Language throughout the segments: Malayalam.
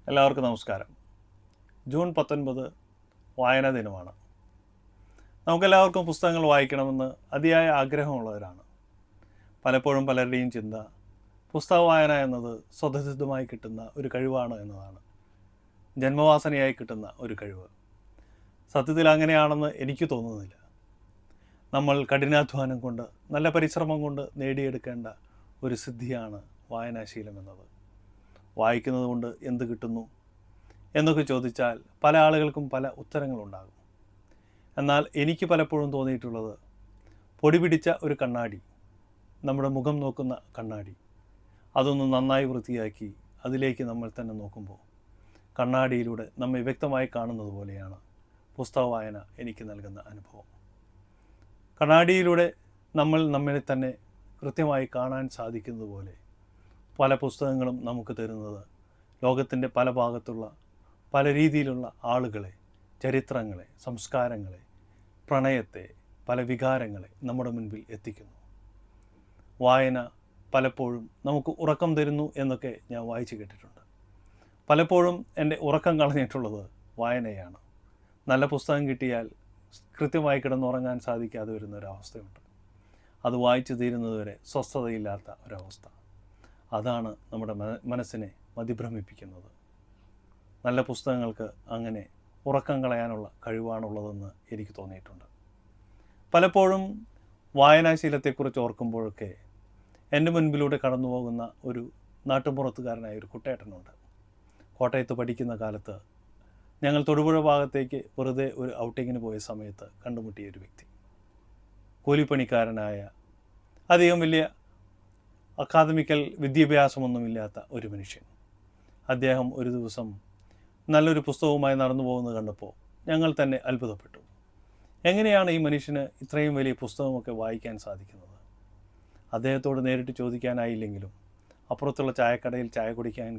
എല്ലാവർക്കും നമസ്കാരം. ജൂൺ 19 വായനാ ദിനമാണ്. നമുക്കെല്ലാവർക്കും പുസ്തകങ്ങൾ വായിക്കണമെന്ന് അതിയായ ആഗ്രഹമുള്ളവരാണ്. പലപ്പോഴും പലരുടെയും ചിന്ത പുസ്തക വായന എന്നത് സ്വതസിദ്ധമായി കിട്ടുന്ന ഒരു കഴിവാണ് എന്നതാണ്. ജന്മവാസനയായി കിട്ടുന്ന ഒരു കഴിവ്. സത്യത്തിൽ അങ്ങനെയാണെന്ന് എനിക്ക് തോന്നുന്നില്ല. നമ്മൾ കഠിനാധ്വാനം കൊണ്ട്, നല്ല പരിശ്രമം കൊണ്ട് നേടിയെടുക്കേണ്ട ഒരു സിദ്ധിയാണ് വായനാശീലം എന്നത്. വായിക്കുന്നത് കൊണ്ട് എന്ത് കിട്ടുന്നു എന്നൊക്കെ ചോദിച്ചാൽ പല ആളുകൾക്കും പല ഉത്തരങ്ങളുണ്ടാകും. എന്നാൽ എനിക്ക് പലപ്പോഴും തോന്നിയിട്ടുള്ളത്, പൊടി പിടിച്ച ഒരു കണ്ണാടി, നമ്മുടെ മുഖം നോക്കുന്ന കണ്ണാടി, അതൊന്ന് നന്നായി വൃത്തിയാക്കി അതിലേക്ക് നമ്മൾ തന്നെ നോക്കുമ്പോൾ കണ്ണാടിയിലൂടെ നമ്മെ വ്യക്തമായി കാണുന്നത് പോലെയാണ് പുസ്തക വായന എനിക്ക് നൽകുന്ന അനുഭവം. കണ്ണാടിയിലൂടെ നമ്മൾ നമ്മെ തന്നെ കൃത്യമായി കാണാൻ സാധിക്കുന്നത് പോലെ പല പുസ്തകങ്ങളും നമുക്ക് തരുന്നത് ലോകത്തിൻ്റെ പല ഭാഗത്തുള്ള പല രീതിയിലുള്ള ആളുകളെ, ചരിത്രങ്ങളെ, സംസ്കാരങ്ങളെ, പ്രണയത്തെ, പല വികാരങ്ങളെ നമ്മുടെ മുൻപിൽ എത്തിക്കുന്നു. വായന പലപ്പോഴും നമുക്ക് ഉറക്കം തരുന്നു എന്നൊക്കെ ഞാൻ വായിച്ചു കേട്ടിട്ടുണ്ട്. പലപ്പോഴും എൻ്റെ ഉറക്കം കളഞ്ഞിട്ടുള്ളത് വായനയാണ്. നല്ല പുസ്തകം കിട്ടിയാൽ കൃത്യമായി കിടന്നുറങ്ങാൻ സാധിക്കാതെ വരുന്ന ഒരവസ്ഥയുണ്ട്. അത് വായിച്ചു തീരുന്നതുവരെ സ്വസ്ഥതയില്ലാത്ത ഒരവസ്ഥ. അതാണ് നമ്മുടെ മനസ്സിനെ മതിഭ്രമിപ്പിക്കുന്നത്. നല്ല പുസ്തകങ്ങൾക്ക് അങ്ങനെ ഉറക്കം കളയാനുള്ള കഴിവാണുള്ളതെന്ന് എനിക്ക് തോന്നിയിട്ടുണ്ട്. പലപ്പോഴും വായനാശീലത്തെക്കുറിച്ച് ഓർക്കുമ്പോഴൊക്കെ എൻ്റെ മുൻപിലൂടെ കടന്നു പോകുന്ന ഒരു നാട്ടുമ്പുറത്തുകാരനായ ഒരു കുട്ടേട്ടനുണ്ട്. കോട്ടയത്ത് പഠിക്കുന്ന കാലത്ത് ഞങ്ങൾ തൊടുപുഴ ഭാഗത്തേക്ക് വെറുതെ ഒരു ഔട്ടിങ്ങിന് പോയ സമയത്ത് കണ്ടുമുട്ടിയ ഒരു വ്യക്തി. കൂലിപ്പണിക്കാരനായ, അധികം വലിയ അക്കാദമിക്കൽ വിദ്യാഭ്യാസമൊന്നുമില്ലാത്ത ഒരു മനുഷ്യൻ. അദ്ദേഹം ഒരു ദിവസം നല്ലൊരു പുസ്തകവുമായി നടന്നു പോകുന്നത് കണ്ടപ്പോൾ ഞങ്ങൾ തന്നെ അത്ഭുതപ്പെട്ടു. എങ്ങനെയാണ് ഈ മനുഷ്യന് ഇത്രയും വലിയ പുസ്തകമൊക്കെ വായിക്കാൻ സാധിക്കുന്നത്? അദ്ദേഹത്തോട് നേരിട്ട് ചോദിക്കാനായില്ലെങ്കിലും അപ്പുറത്തുള്ള ചായക്കടയിൽ ചായ കുടിക്കാൻ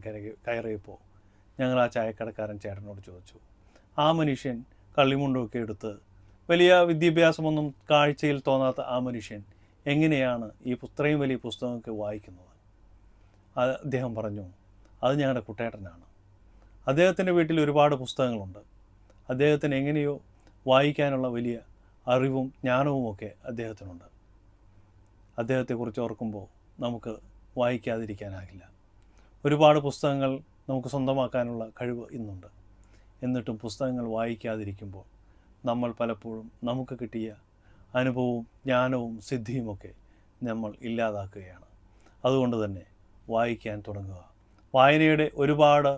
കയറിയപ്പോൾ ഞങ്ങൾ ആ ചായക്കടക്കാരൻ ചേട്ടനോട് ചോദിച്ചു. ആ മനുഷ്യൻ കള്ളിമുണ്ടൊക്കെ എടുത്ത്, വലിയ വിദ്യാഭ്യാസമൊന്നും കാഴ്ചയിൽ തോന്നാത്ത ആ മനുഷ്യൻ എങ്ങനെയാണ് ഈ ഇത്രയും വലിയ പുസ്തകമൊക്കെ വായിക്കുന്നത്? അദ്ദേഹം പറഞ്ഞു, അത് ഞങ്ങളുടെ കുട്ടേട്ടനാണ്. അദ്ദേഹത്തിൻ്റെ വീട്ടിൽ ഒരുപാട് പുസ്തകങ്ങളുണ്ട്. അദ്ദേഹത്തിന് എങ്ങനെയോ വായിക്കാനുള്ള വലിയ അറിവും ജ്ഞാനവുമൊക്കെ അദ്ദേഹത്തിനുണ്ട്. അദ്ദേഹത്തെക്കുറിച്ച് ഓർക്കുമ്പോൾ നമുക്ക് വായിക്കാതിരിക്കാനാകില്ല. ഒരുപാട് പുസ്തകങ്ങൾ നമുക്ക് സ്വന്തമാക്കാനുള്ള കഴിവ് ഇന്നുണ്ട്. എന്നിട്ടും പുസ്തകങ്ങൾ വായിക്കാതിരിക്കുമ്പോൾ നമ്മൾ പലപ്പോഴും നമുക്ക് കിട്ടിയ അനുഭവവും ജ്ഞാനവും സിദ്ധിയുമൊക്കെ നമ്മൾ ഇല്ലാതാക്കുകയാണ്. അതുകൊണ്ട് തന്നെ വായിക്കാൻ തുടങ്ങുക. വായനയുടെ ഒരുപാട്